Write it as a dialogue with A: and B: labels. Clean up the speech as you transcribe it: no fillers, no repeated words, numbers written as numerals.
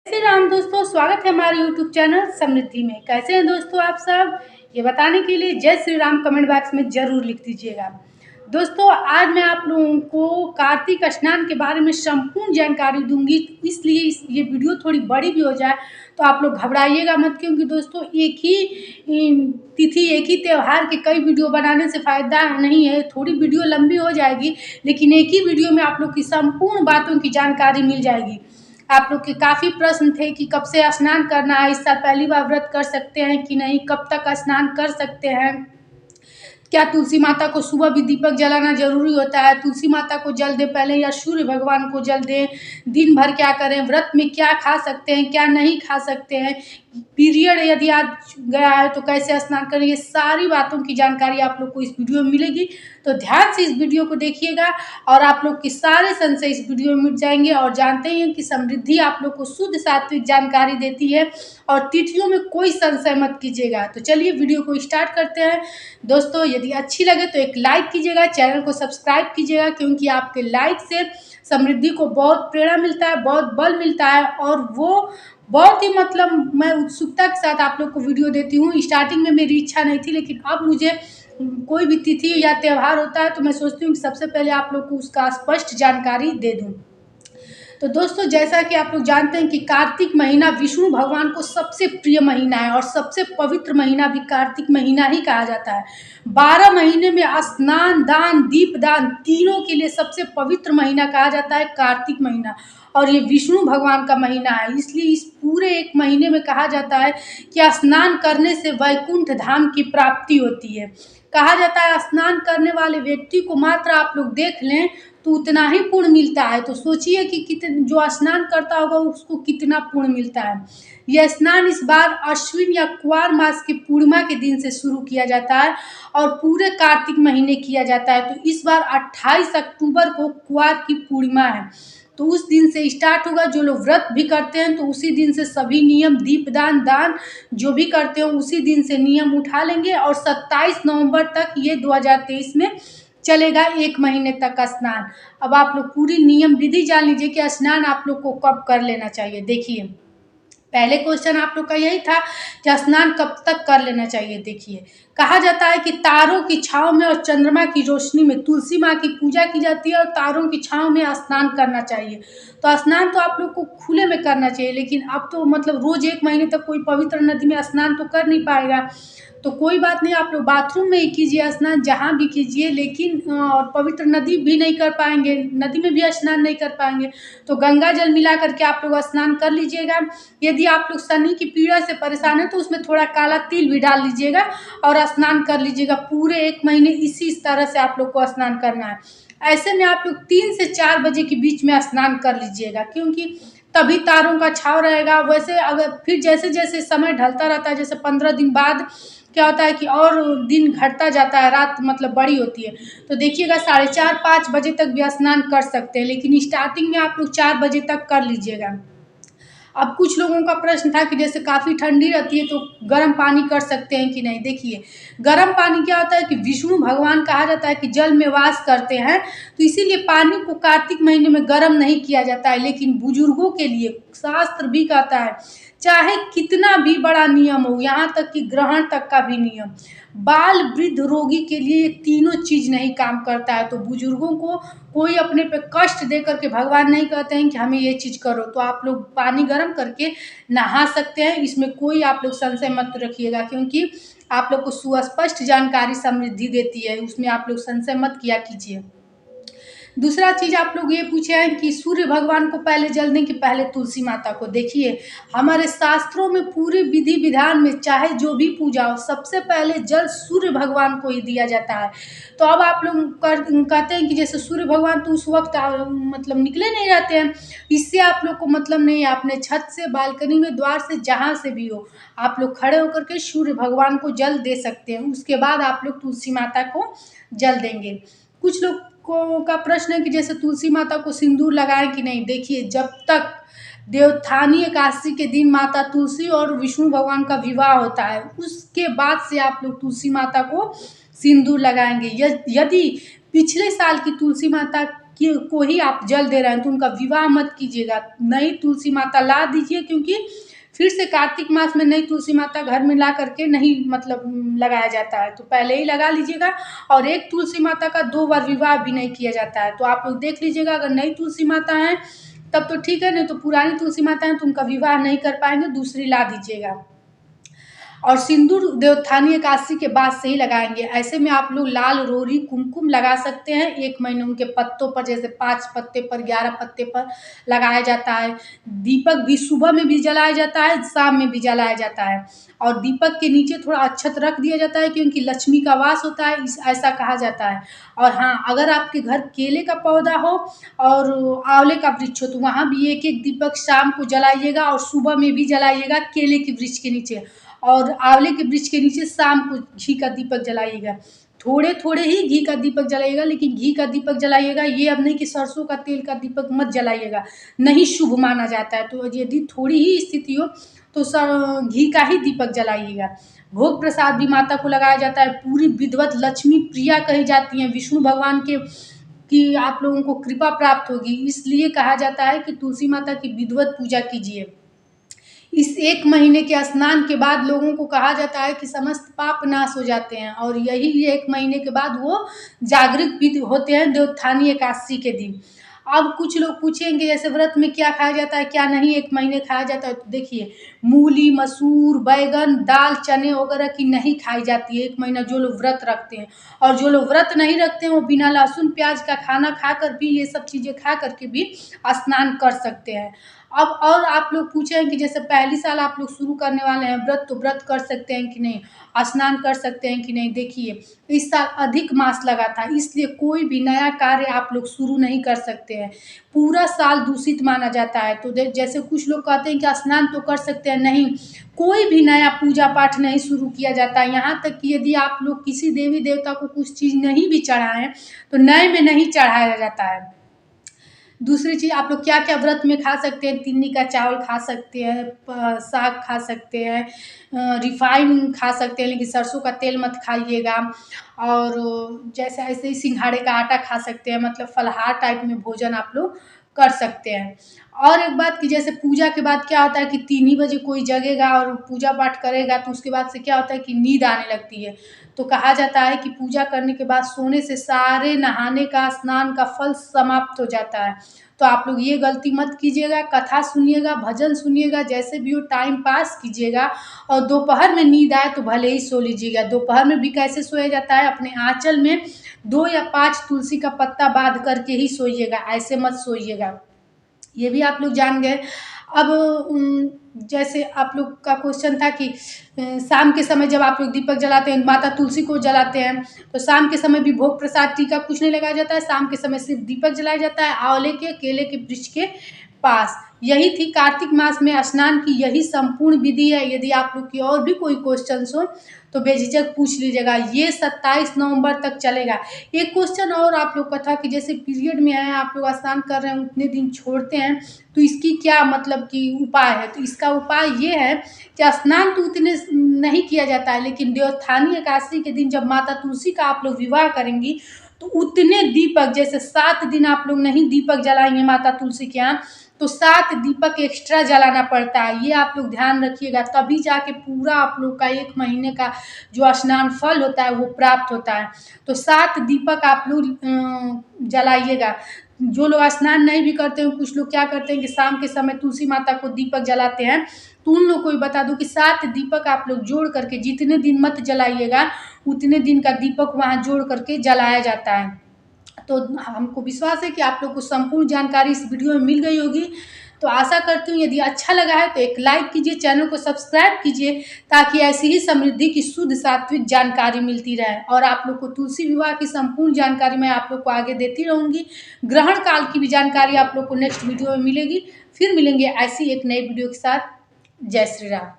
A: श्री राम दोस्तों, स्वागत है हमारे YouTube चैनल समृद्धि में। कैसे हैं दोस्तों आप सब? ये बताने के लिए जय श्री राम कमेंट बॉक्स में ज़रूर लिख दीजिएगा। दोस्तों, आज मैं आप लोगों को कार्तिक स्नान के बारे में संपूर्ण जानकारी दूंगी, इसलिए ये वीडियो थोड़ी बड़ी भी हो जाए तो आप लोग घबराइएगा मत, क्योंकि दोस्तों एक ही तिथि, एक ही त्यौहार के कई वीडियो बनाने से फ़ायदा नहीं है। थोड़ी वीडियो लंबी हो जाएगी, लेकिन एक ही वीडियो में आप लोग की संपूर्ण बातों की जानकारी मिल जाएगी। आप लोग के काफ़ी प्रश्न थे कि कब से स्नान करना है, इस साल पहली बार व्रत कर सकते हैं कि नहीं, कब तक स्नान कर सकते हैं, क्या तुलसी माता को सुबह भी दीपक जलाना जरूरी होता है, तुलसी माता को जल दें पहले या सूर्य भगवान को जल दें, दिन भर क्या करें, व्रत में क्या खा सकते हैं क्या नहीं खा सकते हैं, पीरियड यदि आ गया है तो कैसे स्नान करें, ये सारी बातों की जानकारी आप लोग को इस वीडियो में मिलेगी। तो ध्यान से इस वीडियो को देखिएगा और आप लोग के सारे संशय इस वीडियो में मिट जाएंगे। और जानते हैं कि समृद्धि आप लोग को शुद्ध सात्विक जानकारी देती है और तिथियों में कोई संशय मत कीजिएगा। तो चलिए वीडियो को स्टार्ट करते हैं। दोस्तों, यदि अच्छी लगे तो एक लाइक कीजिएगा, चैनल को सब्सक्राइब कीजिएगा, क्योंकि आपके लाइक से समृद्धि को बहुत प्रेरणा मिलता है, बहुत बल मिलता है और वो बहुत ही मैं उत्सुकता के साथ आप लोग को वीडियो देती हूँ। स्टार्टिंग में मेरी इच्छा नहीं थी, लेकिन अब मुझे कोई भी तिथि या त्यौहार होता है तो मैं सोचती हूँ कि सबसे पहले आप लोग को उसका स्पष्ट जानकारी दे दूँ। तो दोस्तों, जैसा कि आप लोग जानते हैं कि कार्तिक महीना विष्णु भगवान को सबसे प्रिय महीना है और सबसे पवित्र महीना भी कार्तिक महीना ही कहा जाता है। 12 महीने में स्नान दान दीपदान तीनों के लिए सबसे पवित्र महीना कहा जाता है कार्तिक महीना, और ये विष्णु भगवान का महीना है। इसलिए इस पूरे एक महीने में कहा जाता है कि स्नान करने से वैकुंठ धाम की प्राप्ति होती है। कहा जाता है स्नान करने वाले व्यक्ति को मात्र आप लोग देख लें तो उतना ही पुण्य मिलता है। तो सोचिए कि कितने जो स्नान करता होगा उसको कितना पुण्य मिलता है। यह स्नान इस बार अश्विन या कुआर मास की पूर्णिमा के दिन से शुरू किया जाता है और पूरे कार्तिक महीने किया जाता है। तो इस बार 28 अक्टूबर को कुआर की पूर्णिमा है, तो उस दिन से स्टार्ट होगा। जो लोग व्रत भी करते हैं तो उसी दिन से सभी नियम दीपदान दान जो भी करते हो उसी दिन से नियम उठा लेंगे और 27 नवंबर तक ये 2023 में चलेगा, एक महीने तक का स्नान। अब आप लोग पूरी नियम विधि जान लीजिए कि स्नान आप लोग को कब कर लेना चाहिए। देखिए, पहले क्वेश्चन आप लोग का यही था कि स्नान कब तक कर लेना चाहिए। देखिए, कहा जाता है कि तारों की छांव में और चंद्रमा की रोशनी में तुलसी माँ की पूजा की जाती है और तारों की छांव में स्नान करना चाहिए। तो स्नान तो आप लोग को खुले में करना चाहिए, लेकिन अब तो रोज एक महीने तक कोई पवित्र नदी में स्नान तो कर नहीं पाएगा। तो कोई बात नहीं, आप लोग बाथरूम में ही कीजिए स्नान, जहाँ भी कीजिए, लेकिन और पवित्र नदी भी नहीं कर पाएंगे, नदी में भी स्नान नहीं कर पाएंगे तो गंगा जल मिला करके आप लोग स्नान कर लीजिएगा। यदि आप लोग शनि की पीड़ा से परेशान है तो उसमें थोड़ा काला तिल भी डाल लीजिएगा और स्नान कर लीजिएगा। पूरे एक महीने इसी तरह से आप लोग को स्नान करना है। ऐसे में आप लोग 3 से 4 बजे के बीच में स्नान कर लीजिएगा, क्योंकि तभी तारों का छाव रहेगा। वैसे अगर फिर जैसे जैसे समय ढलता रहता है, जैसे 15 दिन बाद क्या होता है कि और दिन घटता जाता है, रात बड़ी होती है, तो देखिएगा 4:30-5 बजे तक भी स्नान कर सकते हैं, लेकिन स्टार्टिंग में आप लोग 4 बजे तक कर लीजिएगा। अब कुछ लोगों का प्रश्न था कि जैसे काफ़ी ठंडी रहती है तो गर्म पानी कर सकते हैं कि नहीं। देखिए, गर्म पानी क्या होता है कि विष्णु भगवान कहा जाता है कि जल में वास करते हैं, तो इसीलिए पानी को कार्तिक महीने में गर्म नहीं किया जाता है। लेकिन बुजुर्गों के लिए शास्त्र भी कहता है, चाहे कितना भी बड़ा नियम हो, यहाँ तक कि ग्रहण तक का भी नियम, बाल वृद्ध रोगी के लिए तीनों चीज नहीं काम करता है। तो बुजुर्गों को कोई अपने पे कष्ट दे करके भगवान नहीं कहते हैं कि हमें ये चीज करो, तो आप लोग पानी गर्म करके नहा सकते हैं, इसमें कोई आप लोग संशय मत रखिएगा, क्योंकि आप लोग को सुस्पष्ट जानकारी समृद्धि देती है, उसमें आप लोग संशय मत किया कीजिए। दूसरा चीज आप लोग ये पूछे हैं कि सूर्य भगवान को पहले जल दें कि पहले तुलसी माता को। देखिए, हमारे शास्त्रों में पूरी विधि विधान में चाहे जो भी पूजा हो, सबसे पहले जल सूर्य भगवान को ही दिया जाता है। तो अब आप लोग कहते हैं कि जैसे सूर्य भगवान तो उस वक्त निकले नहीं रहते हैं, इससे आप लोग को नहीं है। अपने छत से, बालकनी में, द्वार से, जहाँ से भी हो, आप लोग खड़े होकर के सूर्य भगवान को जल दे सकते हैं। उसके बाद आप लोग तुलसी माता को जल देंगे। कुछ लोग का प्रश्न है कि जैसे तुलसी माता को सिंदूर लगाएं कि नहीं। देखिए, जब तक देवोत्थानी एकादशी के दिन माता तुलसी और विष्णु भगवान का विवाह होता है, उसके बाद से आप लोग तुलसी माता को सिंदूर लगाएंगे। यदि पिछले साल की तुलसी माता कि को ही आप जल दे रहे हैं, तो उनका विवाह मत कीजिएगा। नई तुलसी माता ला दीजिए, क्योंकि फिर से कार्तिक मास में नई तुलसी माता घर में ला करके नहीं मतलब लगाया जाता है, तो पहले ही लगा लीजिएगा। और एक तुलसी माता का 2 बार विवाह भी नहीं किया जाता है, तो आप लोग देख लीजिएगा। अगर नई तुलसी माता है तब तो ठीक है, नहीं तो पुरानी तुलसी माता है तो उनका विवाह नहीं कर पाएंगे, दूसरी ला दीजिएगा। और सिंदूर देवोत्थानी एकादशी के बाद से ही लगाएंगे। ऐसे में आप लोग लाल रोरी कुमकुम लगा सकते हैं 1 महीने उनके पत्तों पर, जैसे 5 पत्ते पर, 11 पत्ते पर लगाया जाता है। दीपक भी सुबह में भी जलाया जाता है, शाम में भी जलाया जाता है। और दीपक के नीचे थोड़ा अक्षत रख दिया जाता है, क्योंकि लक्ष्मी का वास होता है, ऐसा कहा जाता है। और हाँ, अगर आपके घर केले का पौधा हो और आंवले का वृक्ष हो तो वहाँ भी 1-1 दीपक शाम को जलाइएगा और सुबह में भी जलाइएगा केले के वृक्ष के नीचे। और आंवले के वृक्ष के नीचे शाम को घी का दीपक जलाइएगा। थोड़े थोड़े ही घी का दीपक जलाइएगा, लेकिन घी का दीपक जलाइएगा, ये अब नहीं कि सरसों का तेल का दीपक मत जलाइएगा, नहीं शुभ माना जाता है। तो यदि थोड़ी ही स्थिति हो तो घी का ही दीपक जलाइएगा। भोग प्रसाद भी माता को लगाया जाता है। पूरी विधिवत लक्ष्मी प्रिया कही जाती हैं, विष्णु भगवान के कि आप लोगों को कृपा प्राप्त होगी, इसलिए कहा जाता है कि तुलसी माता की विधिवत पूजा कीजिए। इस 1 महीने के स्नान के बाद लोगों को कहा जाता है कि समस्त पाप नाश हो जाते हैं, और यही 1 महीने के बाद वो जागृत भी होते हैं देवोत्थानी एकादशी के दिन। अब कुछ लोग पूछेंगे जैसे व्रत में क्या खाया जाता है क्या नहीं 1 महीने खाया जाता है, तो देखिए मूली, मसूर, बैगन, दाल, चने वगैरह की नहीं खाई जाती है 1 महीना, जो लोग व्रत रखते हैं। और जो लोग व्रत नहीं रखते हैं वो बिना लहसुन प्याज का खाना खाकर भी, ये सब चीज़ें खा करके भी स्नान कर सकते हैं। अब और आप लोग पूछें कि जैसे पहली साल आप लोग शुरू करने वाले हैं व्रत, तो व्रत कर सकते हैं कि नहीं, स्नान कर सकते हैं कि नहीं। देखिए इस साल अधिक मास लगा था, इसलिए कोई भी नया कार्य आप लोग शुरू नहीं कर सकते हैं, पूरा साल दूषित माना जाता है। तो जैसे कुछ लोग कहते हैं कि स्नान तो कर सकते हैं, नहीं, कोई भी नया पूजा पाठ नहीं शुरू किया जाता है। यहाँ तक कि यदि आप लोग किसी देवी देवता को कुछ चीज़ नहीं भी चढ़ाएं तो नए में नहीं चढ़ाया जाता है। दूसरी चीज़ आप लोग क्या क्या व्रत में खा सकते हैं, तिन्नी का चावल खा सकते हैं, साग खा सकते हैं, रिफाइन खा सकते हैं, लेकिन सरसों का तेल मत खाइएगा। और जैसे ऐसे ही सिंघाड़े का आटा खा सकते हैं, मतलब फलाहार टाइप में भोजन आप लोग कर सकते हैं। और एक बात कि जैसे पूजा के बाद क्या होता है कि 3 ही बजे कोई जगेगा और पूजा पाठ करेगा, तो उसके बाद से क्या होता है कि नींद आने लगती है। तो कहा जाता है कि पूजा करने के बाद सोने से सारे नहाने का, स्नान का फल समाप्त हो जाता है। तो आप लोग ये गलती मत कीजिएगा, कथा सुनिएगा, भजन सुनिएगा, जैसे भी हो टाइम पास कीजिएगा। और दोपहर में नींद आए तो भले ही सो लीजिएगा। दोपहर में भी कैसे सोया जाता है, अपने आंचल में 2 या 5 तुलसी का पत्ता बांध करके ही सोइएगा, ऐसे मत सोइएगा। ये भी आप लोग जान गए। अब जैसे आप लोग का क्वेश्चन था कि शाम के समय जब आप लोग दीपक जलाते हैं, माता तुलसी को जलाते हैं, तो शाम के समय भी भोग प्रसाद टीका कुछ नहीं लगाया जाता है। शाम के समय सिर्फ दीपक जलाया जाता है आंवले के, केले के वृक्ष के पास। यही थी कार्तिक मास में स्नान की यही संपूर्ण विधि है। यदि आप लोग की और भी कोई क्वेश्चन हो तो बेझिझक पूछ लीजिएगा। ये 27 नवंबर तक चलेगा। एक क्वेश्चन और आप लोग का था कि जैसे पीरियड में है, आप लोग स्नान कर रहे हैं, उतने दिन छोड़ते हैं, तो इसकी क्या मतलब कि उपाय है। तो इसका उपाय ये है कि स्नान तो उतने नहीं किया जाता है, लेकिन देवोत्थानी एकादशी के दिन जब माता तुलसी का आप लोग विवाह करेंगी तो उतने दीपक, जैसे 7 दिन आप लोग नहीं दीपक जलाएंगे माता तुलसी के यहाँ, तो 7 दीपक एक्स्ट्रा जलाना पड़ता है। ये आप लोग ध्यान रखिएगा, तभी जाके पूरा आप लोग का 1 महीने का जो स्नान फल होता है वो प्राप्त होता है। तो 7 दीपक आप लोग जलाइएगा। जो लोग स्नान नहीं भी करते हैं, कुछ लोग क्या करते हैं कि शाम के समय तुलसी माता को दीपक जलाते हैं, तो उन लोग को भी बता दूं कि 7 दीपक आप लोग जोड़ करके, जितने दिन मत जलाइएगा उतने दिन का दीपक वहाँ जोड़ करके जलाया जाता है। तो हमको विश्वास है कि आप लोग को संपूर्ण जानकारी इस वीडियो में मिल गई होगी। तो आशा करती हूँ यदि अच्छा लगा है तो एक लाइक कीजिए, चैनल को सब्सक्राइब कीजिए, ताकि ऐसी ही समृद्धि की शुद्ध सात्विक जानकारी मिलती रहे। और आप लोग को तुलसी विवाह की संपूर्ण जानकारी मैं आप लोग को आगे देती रहूँगी। ग्रहण काल की भी जानकारी आप लोग को नेक्स्ट वीडियो में मिलेगी। फिर मिलेंगे ऐसी एक नई वीडियो के साथ। जय श्री राम।